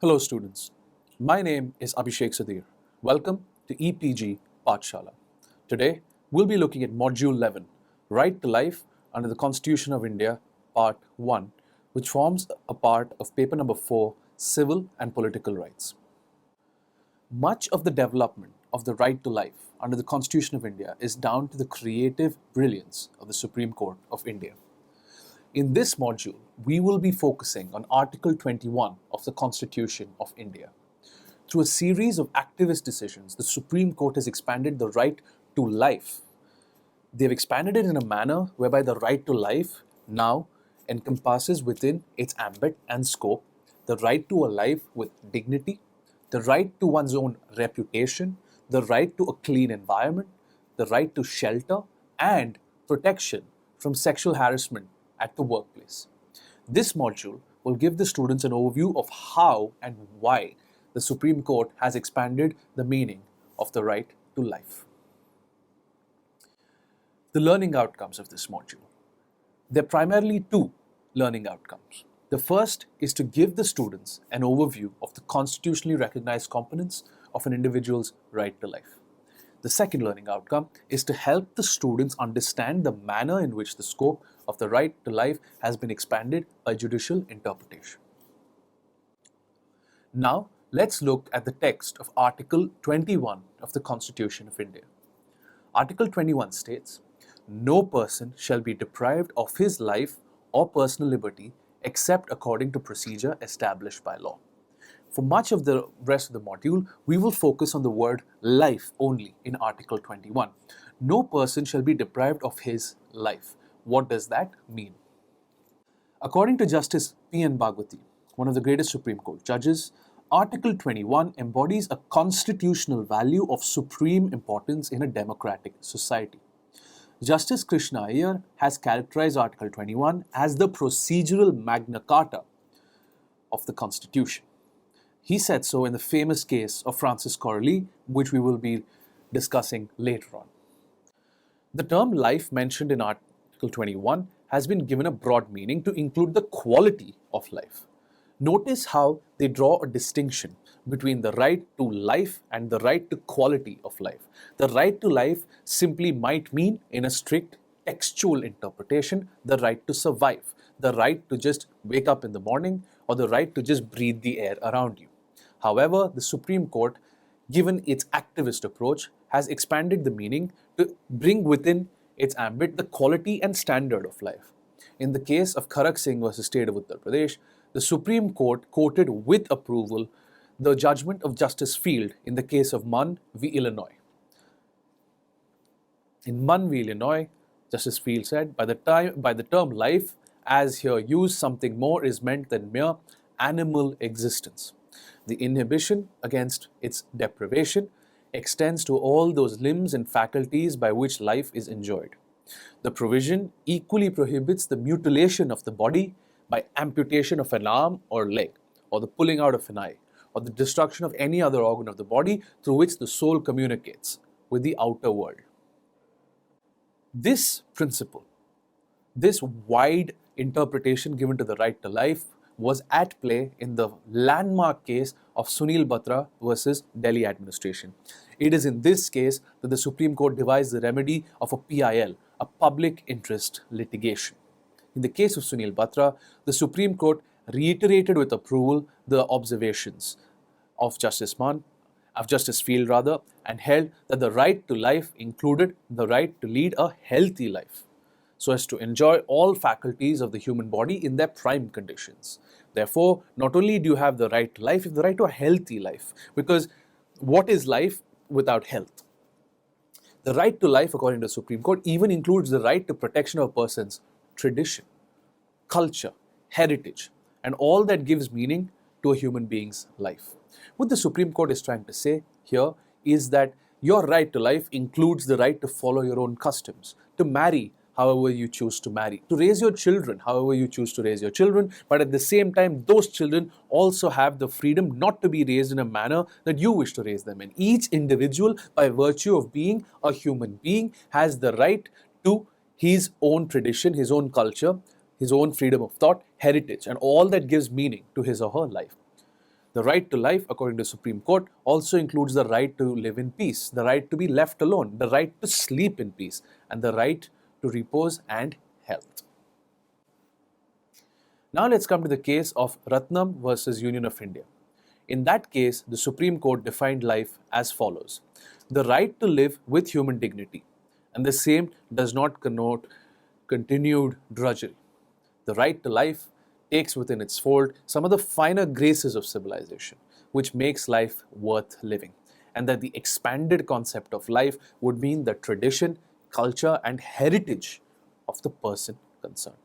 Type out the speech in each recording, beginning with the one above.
Hello students, my name is Abhishek Sudhir. Welcome to EPG Pathshala. Today we'll be looking at Module 11, Right to Life under the Constitution of India, Part 1, which forms a part of paper number 4, Civil and Political Rights. Much of the development of the right to life under the Constitution of India is down to the creative brilliance of the Supreme Court of India. In this module, we will be focusing on Article 21 of the Constitution of India. Through a series of activist decisions, the Supreme Court has expanded the right to life. They've expanded it in a manner whereby the right to life now encompasses within its ambit and scope the right to a life with dignity, the right to one's own reputation, the right to a clean environment, the right to shelter, and protection from sexual harassment at the workplace. This module will give the students an overview of how and why the Supreme Court has expanded the meaning of the right to life. The learning outcomes of this module. There are primarily two learning outcomes. The first is to give the students an overview of the constitutionally recognized components of an individual's right to life. The second learning outcome is to help the students understand the manner in which the scope of the right to life has been expanded by judicial interpretation. Now, let's look at the text of Article 21 of the Constitution of India. Article 21 states, "No person shall be deprived of his life or personal liberty except according to procedure established by law." For much of the rest of the module, we will focus on the word life only in Article 21. No person shall be deprived of his life. What does that mean? According to Justice P.N. Bhagwati, one of the greatest Supreme Court judges, Article 21 embodies a constitutional value of supreme importance in a democratic society. Justice Krishna Iyer has characterized Article 21 as the procedural Magna Carta of the Constitution. He said so in the famous case of Francis Corelli, which we will be discussing later on. The term life mentioned in Article 21 has been given a broad meaning to include the quality of life. Notice how they draw a distinction between the right to life and the right to quality of life. The right to life simply might mean, in a strict textual interpretation, the right to survive, the right to just wake up in the morning, or the right to just breathe the air around you. However, the Supreme Court, given its activist approach, has expanded the meaning to bring within its ambit the quality and standard of life. In the case of Kharak Singh versus State of Uttar Pradesh, the Supreme Court quoted with approval the judgment of Justice Field in the case of Mann v. Illinois. In Mann v. Illinois, Justice Field said, by the term life, as here used, something more is meant than mere animal existence. The inhibition against its deprivation extends to all those limbs and faculties by which life is enjoyed. The provision equally prohibits the mutilation of the body by amputation of an arm or leg, or the pulling out of an eye, or the destruction of any other organ of the body through which the soul communicates with the outer world. This principle, this wide interpretation given to the right to life, was at play in the landmark case of Sunil Batra versus Delhi administration. It is in this case that the Supreme Court devised the remedy of a PIL, a public interest litigation. In the case of Sunil Batra, the Supreme Court reiterated with approval the observations of Justice Field and held that the right to life included the right to lead a healthy life, so as to enjoy all faculties of the human body in their prime conditions. Therefore, not only do you have the right to life, you have the right to a healthy life, because what is life without health? The right to life, according to the Supreme Court, even includes the right to protection of a person's tradition, culture, heritage, and all that gives meaning to a human being's life. What the Supreme Court is trying to say here is that your right to life includes the right to follow your own customs, to marry however you choose to marry, to raise your children however you choose to raise your children, but at the same time, those children also have the freedom not to be raised in a manner that you wish to raise them in. Each individual, by virtue of being a human being, has the right to his own tradition, his own culture, his own freedom of thought, heritage, and all that gives meaning to his or her life. The right to life, according to the Supreme Court, also includes the right to live in peace, the right to be left alone, the right to sleep in peace, and the right to repose and health. Now let's come to the case of Ratnam versus Union of India. In that case, the Supreme Court defined life as follows: the right to live with human dignity, and the same does not connote continued drudgery. The right to life takes within its fold some of the finer graces of civilization, which makes life worth living, and that the expanded concept of life would mean the tradition, culture, and heritage of the person concerned.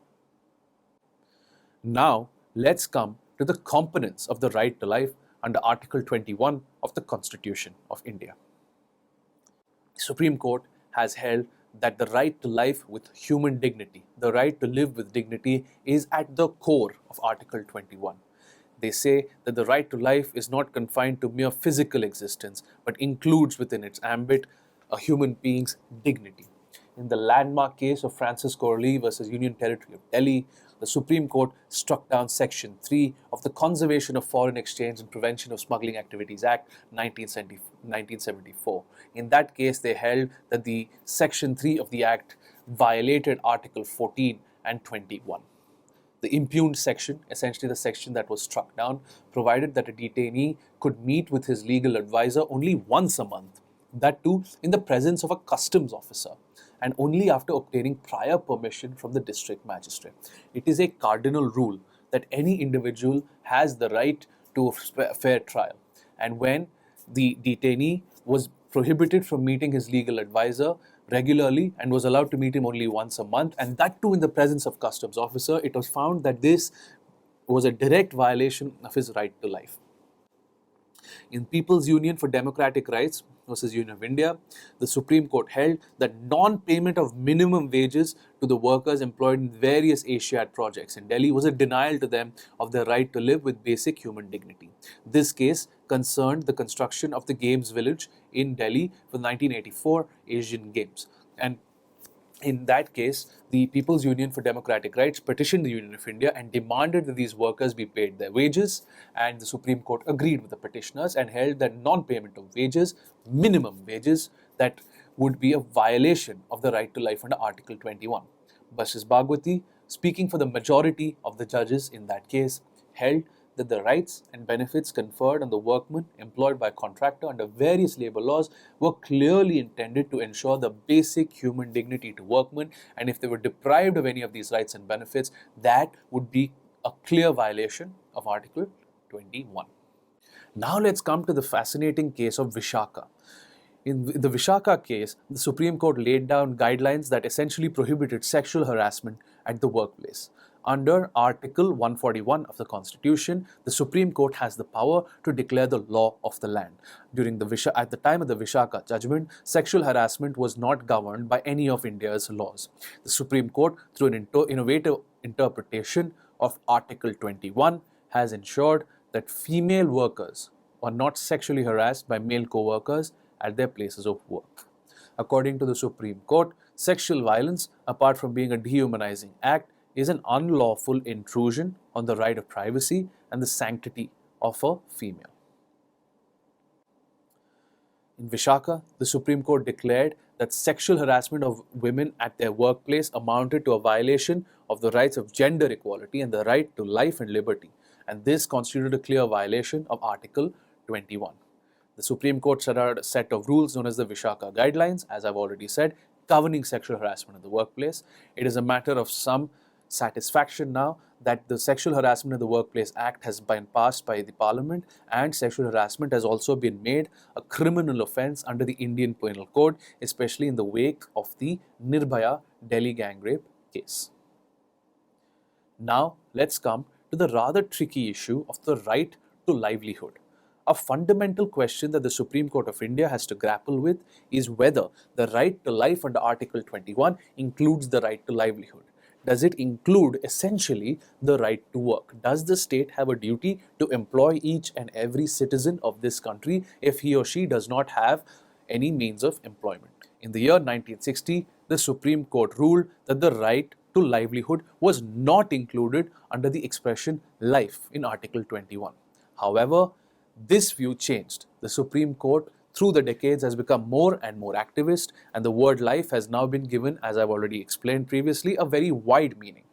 Now, let's come to the components of the right to life under Article 21 of the Constitution of India. The Supreme Court has held that the right to life with human dignity, the right to live with dignity, is at the core of Article 21. They say that the right to life is not confined to mere physical existence, but includes within its ambit a human being's dignity. In the landmark case of Francis Corley versus Union Territory of Delhi, the Supreme Court struck down Section 3 of the Conservation of Foreign Exchange and Prevention of Smuggling Activities Act 1974. In that case, they held that the Section 3 of the Act violated Article 14 and 21. The impugned section, essentially the section that was struck down, provided that a detainee could meet with his legal advisor only once a month, that too in the presence of a customs officer, and only after obtaining prior permission from the district magistrate. It is a cardinal rule that any individual has the right to a fair trial, and when the detainee was prohibited from meeting his legal advisor regularly and was allowed to meet him only once a month, and that too in the presence of customs officer, it was found that this was a direct violation of his right to life. In People's Union for Democratic Rights versus Union of India, the Supreme Court held that non-payment of minimum wages to the workers employed in various Asiad projects in Delhi was a denial to them of their right to live with basic human dignity. This case concerned the construction of the Games Village in Delhi for the 1984 Asian Games. And in that case, the People's Union for Democratic Rights petitioned the Union of India and demanded that these workers be paid their wages, and the Supreme Court agreed with the petitioners and held that non-payment of wages, minimum wages, that would be a violation of the right to life under Article 21. Justice Bhagwati, speaking for the majority of the judges in that case, held that the rights and benefits conferred on the workmen employed by a contractor under various labor laws were clearly intended to ensure the basic human dignity to workmen, and if they were deprived of any of these rights and benefits, that would be a clear violation of Article 21. Now let's come to the fascinating case of Vishaka. In the Vishaka case, the Supreme Court laid down guidelines that essentially prohibited sexual harassment at the workplace. Under Article 141 of the Constitution, the Supreme Court has the power to declare the law of the land. At the time of the Vishaka judgment, sexual harassment was not governed by any of India's laws. The Supreme Court, through an innovative interpretation of Article 21, has ensured that female workers are not sexually harassed by male co-workers at their places of work. According to the Supreme Court, sexual violence, apart from being a dehumanizing act, is an unlawful intrusion on the right of privacy and the sanctity of a female. In Vishaka, the Supreme Court declared that sexual harassment of women at their workplace amounted to a violation of the rights of gender equality and the right to life and liberty, and this constituted a clear violation of Article 21. The Supreme Court set out a set of rules known as the Vishaka Guidelines, as I've already said, governing sexual harassment in the workplace. It is a matter of some satisfaction now that the Sexual Harassment in the Workplace Act has been passed by the Parliament, and sexual harassment has also been made a criminal offence under the Indian Penal Code, especially in the wake of the Nirbhaya Delhi gang rape case. Now let's come to the rather tricky issue of the right to livelihood. A fundamental question that the Supreme Court of India has to grapple with is whether the right to life under Article 21 includes the right to livelihood. Does it include essentially the right to work? Does the state have a duty to employ each and every citizen of this country if he or she does not have any means of employment? In the year 1960, the Supreme Court ruled that the right to livelihood was not included under the expression life in Article 21. However, this view changed. The Supreme Court, through the decades, has become more and more activist, and the word life has now been given, as I've already explained previously, a very wide meaning.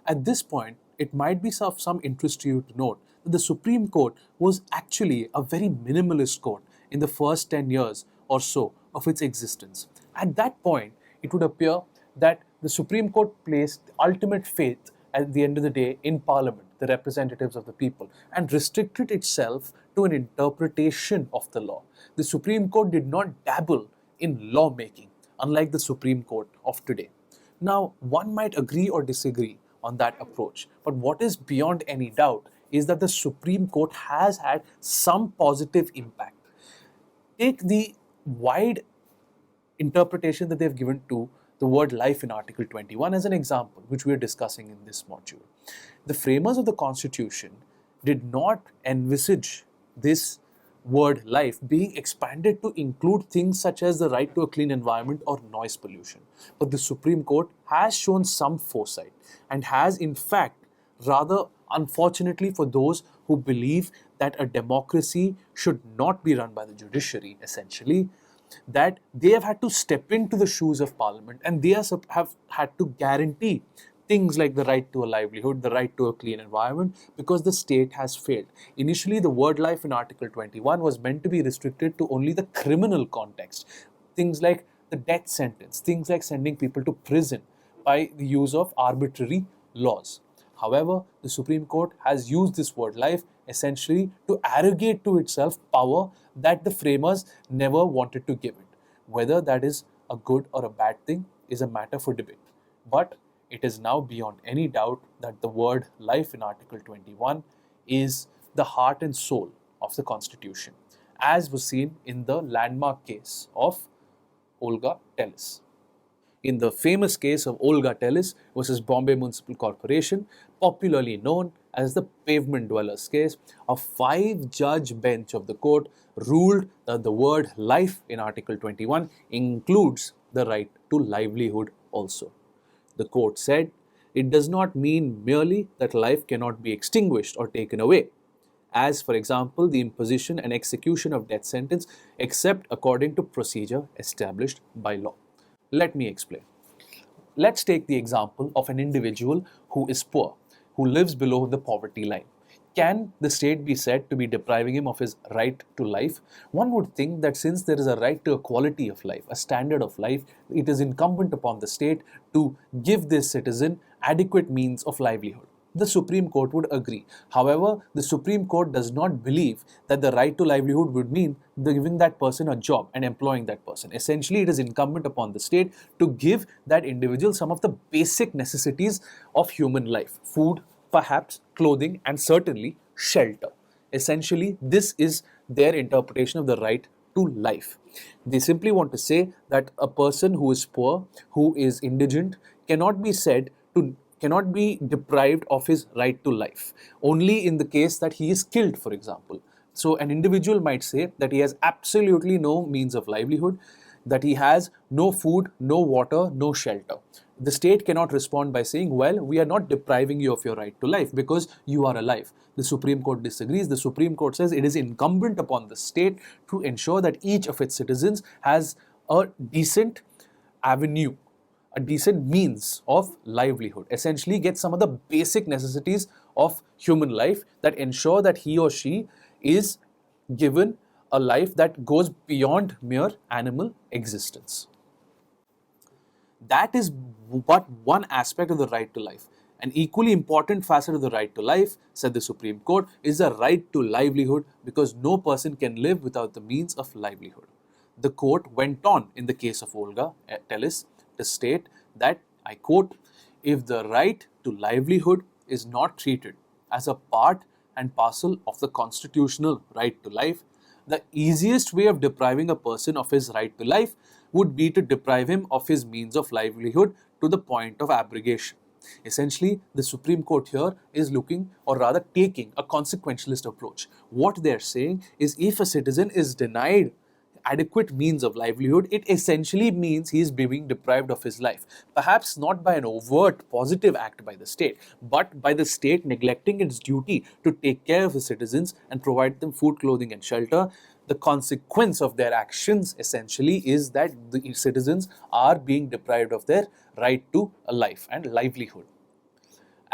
At this point, it might be of some interest to you to note that the Supreme Court was actually a very minimalist court in the first 10 years or so of its existence. At that point, it would appear that the Supreme Court placed the ultimate faith at the end of the day in Parliament, the representatives of the people, and restricted itself to an interpretation of the law. The Supreme Court did not dabble in lawmaking, unlike the Supreme Court of today. Now, one might agree or disagree on that approach, but what is beyond any doubt is that the Supreme Court has had some positive impact. Take the wide interpretation that they've given to the word life in Article 21 as an example, which we are discussing in this module. The framers of the Constitution did not envisage this word life being expanded to include things such as the right to a clean environment or noise pollution. But the Supreme Court has shown some foresight and has, in fact, rather unfortunately for those who believe that a democracy should not be run by the judiciary, essentially, that they have had to step into the shoes of Parliament and they have had to guarantee things like the right to a livelihood, the right to a clean environment, because the state has failed. Initially, the word life in Article 21 was meant to be restricted to only the criminal context. Things like the death sentence, things like sending people to prison by the use of arbitrary laws. However, the Supreme Court has used this word life essentially to arrogate to itself power that the framers never wanted to give it. Whether that is a good or a bad thing is a matter for debate. But it is now beyond any doubt that the word life in Article 21 is the heart and soul of the Constitution, as was seen in the landmark case of Olga Tellez. In the famous case of Olga Tellez versus Bombay Municipal Corporation, popularly known as the pavement dwellers case, a 5-judge bench of the court ruled that the word life in Article 21 includes the right to livelihood also. The court said it does not mean merely that life cannot be extinguished or taken away, as, for example, the imposition and execution of death sentence, except according to procedure established by law. Let me explain. Let's take the example of an individual who is poor, who lives below the poverty line. Can the state be said to be depriving him of his right to life? One would think that since there is a right to a quality of life, a standard of life, it is incumbent upon the state to give this citizen adequate means of livelihood. The Supreme Court would agree. However, the Supreme Court does not believe that the right to livelihood would mean giving that person a job and employing that person. Essentially, it is incumbent upon the state to give that individual some of the basic necessities of human life: food, perhaps clothing, and certainly shelter. Essentially, this is their interpretation of the right to life. They simply want to say that a person who is poor, who is indigent, cannot be deprived of his right to life, only in the case that he is killed, for example. So an individual might say that he has absolutely no means of livelihood, that he has no food, no water, no shelter. The state cannot respond by saying, well, we are not depriving you of your right to life because you are alive. The Supreme Court disagrees. The Supreme Court says it is incumbent upon the state to ensure that each of its citizens has a decent avenue, a decent means of livelihood, essentially get some of the basic necessities of human life that ensure that he or she is given a life that goes beyond mere animal existence. That is but one aspect of the right to life. An equally important facet of the right to life, said the Supreme Court, is the right to livelihood, because no person can live without the means of livelihood. The court went on in the case of Olga Tellez to state that, I quote, if the right to livelihood is not treated as a part and parcel of the constitutional right to life, the easiest way of depriving a person of his right to life would be to deprive him of his means of livelihood to the point of abrogation. Essentially, the Supreme Court here is looking, or rather taking, a consequentialist approach. What they're saying is, if a citizen is denied adequate means of livelihood, it essentially means he is being deprived of his life. Perhaps not by an overt positive act by the state, but by the state neglecting its duty to take care of the citizens and provide them food, clothing, and shelter. The consequence of their actions essentially is that the citizens are being deprived of their right to a life and livelihood.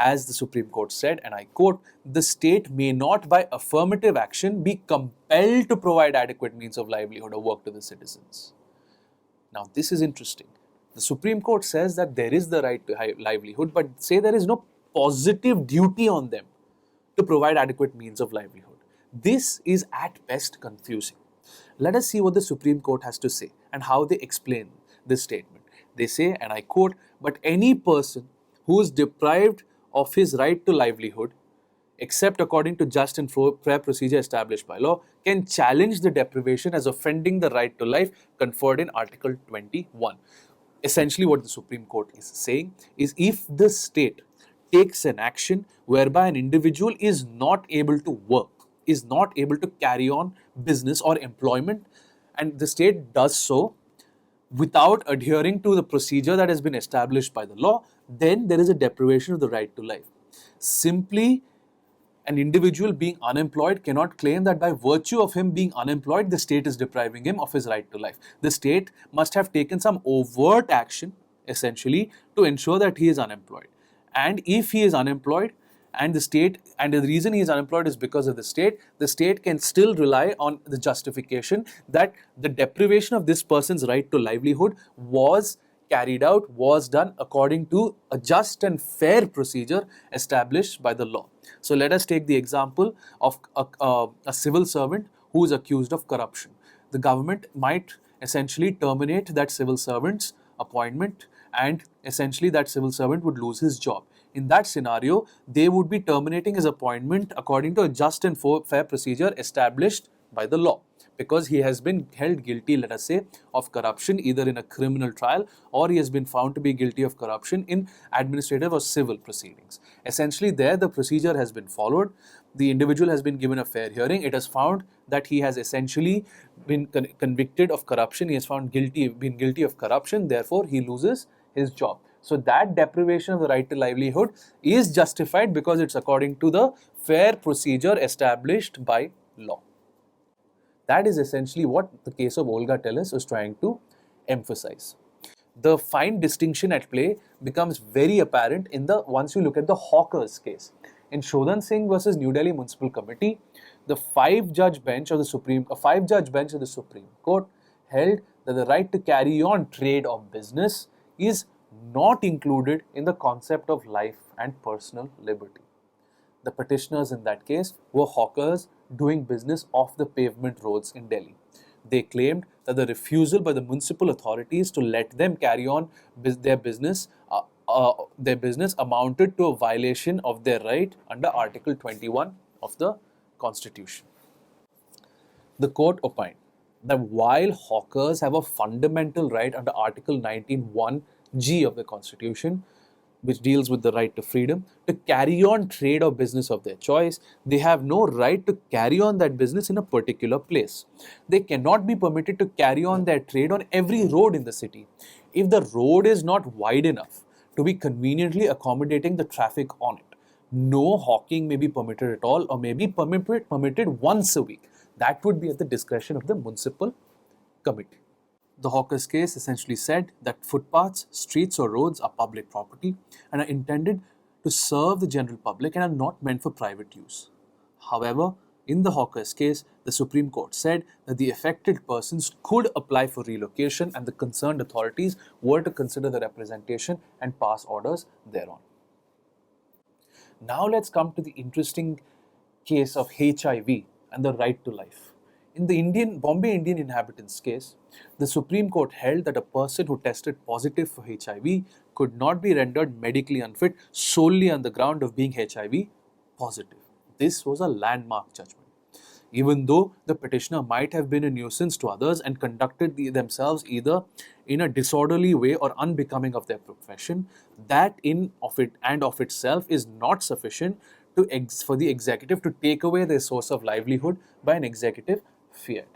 As the Supreme Court said, and I quote, the state may not by affirmative action be compelled to provide adequate means of livelihood or work to the citizens. Now, this is interesting. The Supreme Court says that there is the right to livelihood, but say there is no positive duty on them to provide adequate means of livelihood. This is at best confusing. Let us see what the Supreme Court has to say and how they explain this statement. They say, and I quote, but any person who is deprived of his right to livelihood, except according to just and fair procedure established by law, can challenge the deprivation as offending the right to life conferred in Article 21. Essentially, what the Supreme Court is saying is if the state takes an action whereby an individual is not able to work, is not able to carry on business or employment, and the state does so without adhering to the procedure that has been established by the law, then there is a deprivation of the right to life. Simply, an individual being unemployed cannot claim that by virtue of him being unemployed, the state is depriving him of his right to life. The state must have taken some overt action, essentially, to ensure that he is unemployed. And if he is unemployed, and the reason he is unemployed is because of the state can still rely on the justification that the deprivation of this person's right to livelihood was carried out, was done according to a just and fair procedure established by the law. So let us take the example of a civil servant who is accused of corruption. The government might essentially terminate that civil servant's appointment, and essentially that civil servant would lose his job. In that scenario, they would be terminating his appointment according to a just and fair procedure established by the law, because he has been held guilty, let us say, of corruption either in a criminal trial or he has been found to be guilty of corruption in administrative or civil proceedings. Essentially, there the procedure has been followed. The individual has been given a fair hearing. It has found that he has essentially been convicted of corruption. He has been guilty of corruption. Therefore, he loses his job. So that deprivation of the right to livelihood is justified because it's according to the fair procedure established by law. That is essentially what the case of Olga Tellez was trying to emphasize. The fine distinction at play becomes very apparent once you look at the Hawkers case. In Shodhan Singh versus New Delhi Municipal Committee, the five-judge bench of the Supreme Court held that the right to carry on trade or business is not included in the concept of life and personal liberty. The petitioners in that case were hawkers doing business off the pavement roads in Delhi. They claimed that the refusal by the municipal authorities to let them carry on their business amounted to a violation of their right under Article 21 of the Constitution. The court opined that while hawkers have a fundamental right under Article 19(1)(g) of the Constitution, which deals with the right to freedom, to carry on trade or business of their choice, they have no right to carry on that business in a particular place. They cannot be permitted to carry on their trade on every road in the city. If the road is not wide enough to be conveniently accommodating the traffic on it, no hawking may be permitted at all, or may be permitted once a week. That would be at the discretion of the municipal committee. The Hawkers case essentially said that footpaths, streets or roads are public property and are intended to serve the general public and are not meant for private use. However, in the Hawkers case, the Supreme Court said that the affected persons could apply for relocation and the concerned authorities were to consider the representation and pass orders thereon. Now let's come to the interesting case of HIV and the right to life. In the Bombay Indian inhabitants case, the Supreme Court held that a person who tested positive for HIV could not be rendered medically unfit solely on the ground of being HIV positive. This was a landmark judgment. Even though the petitioner might have been a nuisance to others and conducted themselves either in a disorderly way or unbecoming of their profession, that of itself is not sufficient for the executive to take away their source of livelihood by an executive fiat.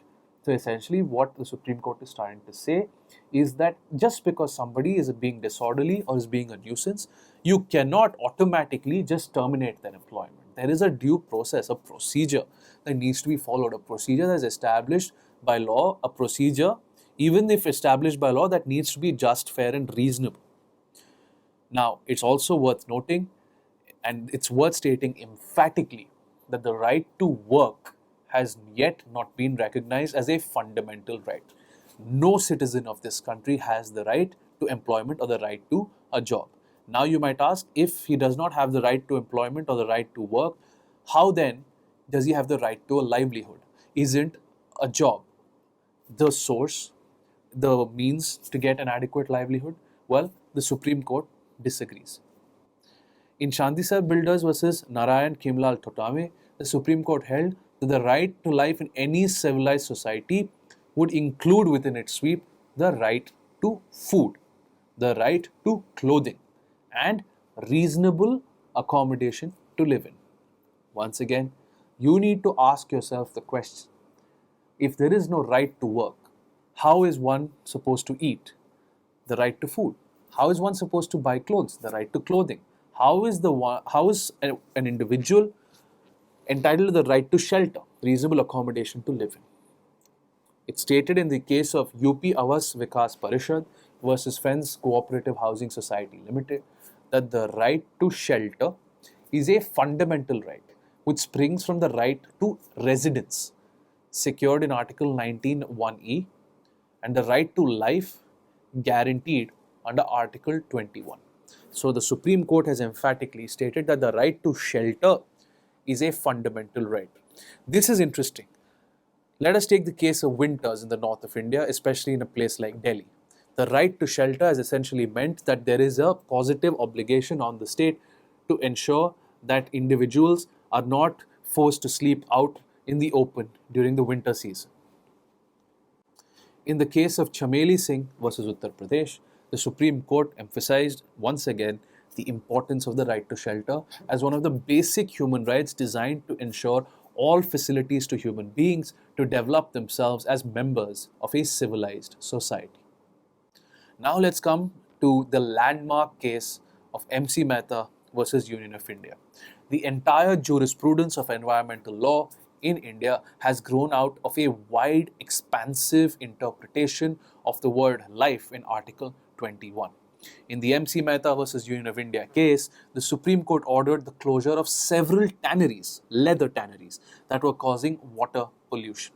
So essentially what the Supreme Court is trying to say is that just because somebody is being disorderly or is being a nuisance, you cannot automatically just terminate their employment. There is a due process, a procedure that needs to be followed, a procedure that is established by law, a procedure, even if established by law, that needs to be just, fair, and reasonable. Now, it's also worth noting, and it's worth stating emphatically, that the right to work has yet not been recognized as a fundamental right. No citizen of this country has the right to employment or the right to a job. Now, you might ask, if he does not have the right to employment or the right to work, how then does he have the right to a livelihood? Isn't a job the source, the means to get an adequate livelihood? Well, the Supreme Court disagrees. In Shantisar Builders versus Narayan Khemlal Thotame, the Supreme Court held that the right to life in any civilized society would include within its sweep the right to food, the right to clothing, and reasonable accommodation to live in. Once again, you need to ask yourself the question, if there is no right to work, how is one supposed to eat? The right to food. How is one supposed to buy clothes? The right to clothing. How is an individual entitled to the right to shelter, reasonable accommodation to live in? It's stated in the case of UP Awas Vikas Parishad versus Fens Cooperative Housing Society Limited that the right to shelter is a fundamental right which springs from the right to residence secured in Article 19(1)(e) and the right to life guaranteed under Article 21. So the Supreme Court has emphatically stated that the right to shelter is a fundamental right. This is interesting. Let us take the case of winters in the north of India, especially in a place like Delhi. The right to shelter has essentially meant that there is a positive obligation on the state to ensure that individuals are not forced to sleep out in the open during the winter season. In the case of Chameli Singh versus Uttar Pradesh, the Supreme Court emphasized once again the importance of the right to shelter as one of the basic human rights designed to ensure all facilities to human beings to develop themselves as members of a civilized society. Now let's come to the landmark case of MC Mehta versus Union of India. The entire jurisprudence of environmental law in India has grown out of a wide, expansive interpretation of the word life in Article 21. In the MC Mehta versus Union of India case, the Supreme Court ordered the closure of several tanneries, leather tanneries, that were causing water pollution.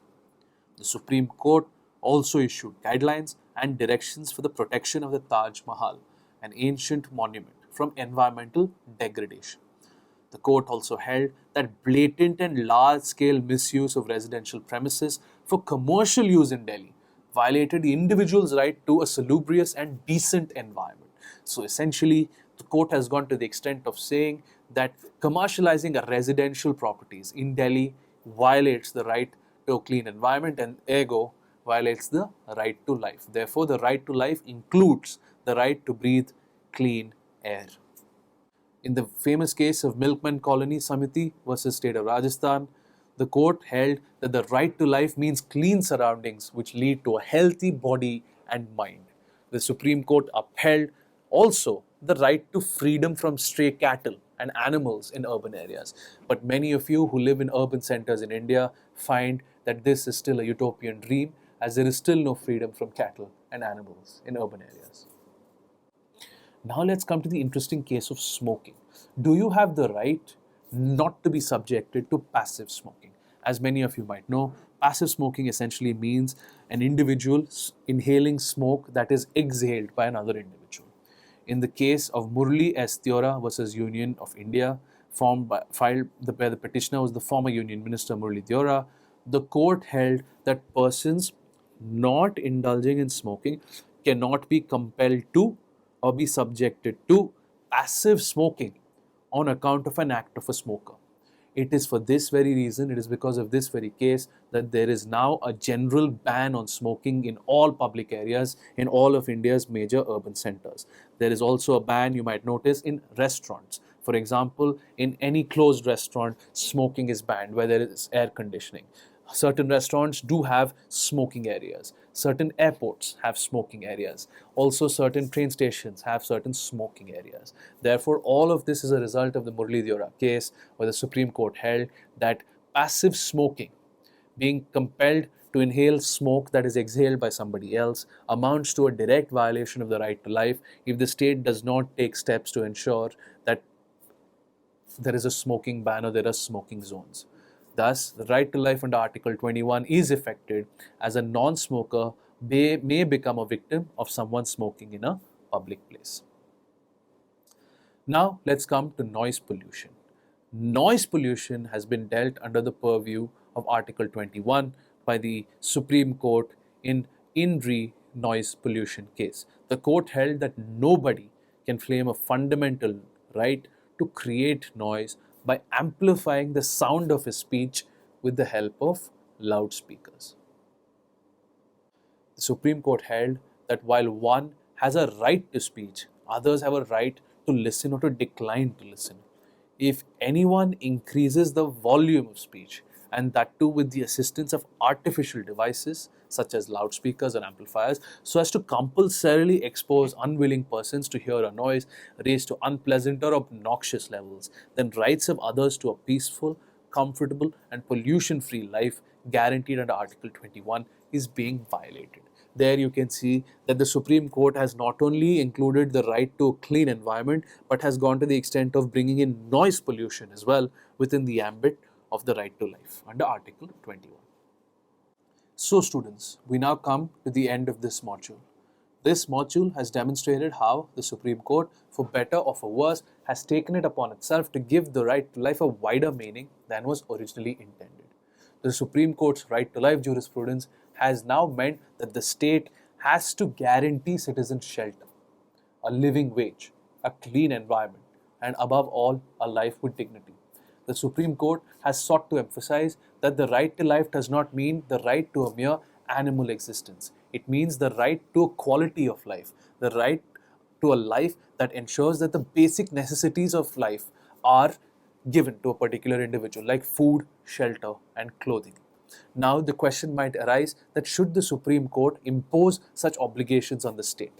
The Supreme Court also issued guidelines and directions for the protection of the Taj Mahal, an ancient monument, from environmental degradation. The court also held that blatant and large-scale misuse of residential premises for commercial use in Delhi violated the individual's right to a salubrious and decent environment. So essentially, the court has gone to the extent of saying that commercializing residential properties in Delhi violates the right to a clean environment and ergo violates the right to life. Therefore, the right to life includes the right to breathe clean air. In the famous case of Milkman Colony Samiti versus State of Rajasthan, the court held that the right to life means clean surroundings which lead to a healthy body and mind. The Supreme Court upheld also the right to freedom from stray cattle and animals in urban areas. But many of you who live in urban centers in India find that this is still a utopian dream, as there is still no freedom from cattle and animals in urban areas. Now let's come to the interesting case of smoking. Do you have the right not to be subjected to passive smoking? As many of you might know, passive smoking essentially means an individual inhaling smoke that is exhaled by another individual. In the case of Murli S. Theora versus Union of India, filed where the petitioner was the former Union Minister Murli Theora, the court held that persons not indulging in smoking cannot be compelled to or be subjected to passive smoking on account of an act of a smoker. It is for this very reason, it is because of this very case that there is now a general ban on smoking in all public areas in all of India's major urban centers. There is also a ban, you might notice, in restaurants. For example, in any closed restaurant, smoking is banned where there is air conditioning. Certain restaurants do have smoking areas. Certain airports have smoking areas. Also, certain train stations have certain smoking areas. Therefore, all of this is a result of the Murli Deora case, where the Supreme Court held that passive smoking, being compelled to inhale smoke that is exhaled by somebody else, amounts to a direct violation of the right to life if the state does not take steps to ensure that there is a smoking ban or there are smoking zones. Thus, the right to life under Article 21 is affected as a non smoker may become a victim of someone smoking in a public place. Now, let's come to noise pollution. Noise pollution has been dealt under the purview of Article 21 by the Supreme Court in re noise pollution case. The court held that nobody can claim a fundamental right to create noise by amplifying the sound of his speech with the help of loudspeakers. The Supreme Court held that while one has a right to speech, others have a right to listen or to decline to listen. If anyone increases the volume of speech, and that too with the assistance of artificial devices such as loudspeakers and amplifiers, so as to compulsorily expose unwilling persons to hear a noise raised to unpleasant or obnoxious levels, then rights of others to a peaceful, comfortable, and pollution free life guaranteed under Article 21 is being violated. There you can see that the Supreme Court has not only included the right to a clean environment, but has gone to the extent of bringing in noise pollution as well within the ambit of the right to life under Article 21. So students, we now come to the end of this module. This module has demonstrated how the Supreme Court, for better or for worse, has taken it upon itself to give the right to life a wider meaning than was originally intended. The Supreme Court's right to life jurisprudence has now meant that the state has to guarantee citizens shelter, a living wage, a clean environment, and above all, a life with dignity. The Supreme Court has sought to emphasize that the right to life does not mean the right to a mere animal existence. It means the right to a quality of life, the right to a life that ensures that the basic necessities of life are given to a particular individual, like food, shelter, and clothing. Now, the question might arise that should the Supreme Court impose such obligations on the state?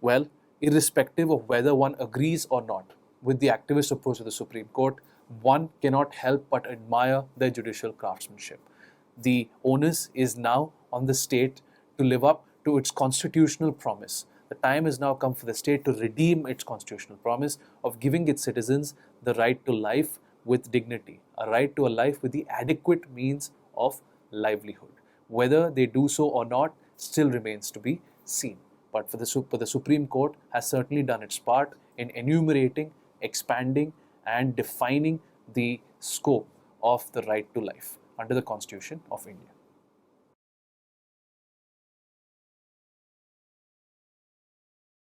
Well, irrespective of whether one agrees or not with the activist approach of the Supreme Court, one cannot help but admire their judicial craftsmanship. The onus is now on the state to live up to its constitutional promise. The time has now come for the state to redeem its constitutional promise of giving its citizens the right to life with dignity, a right to a life with the adequate means of livelihood. Whether they do so or not still remains to be seen. But the Supreme Court has certainly done its part in enumerating, expanding, and defining the scope of the right to life under the Constitution of India.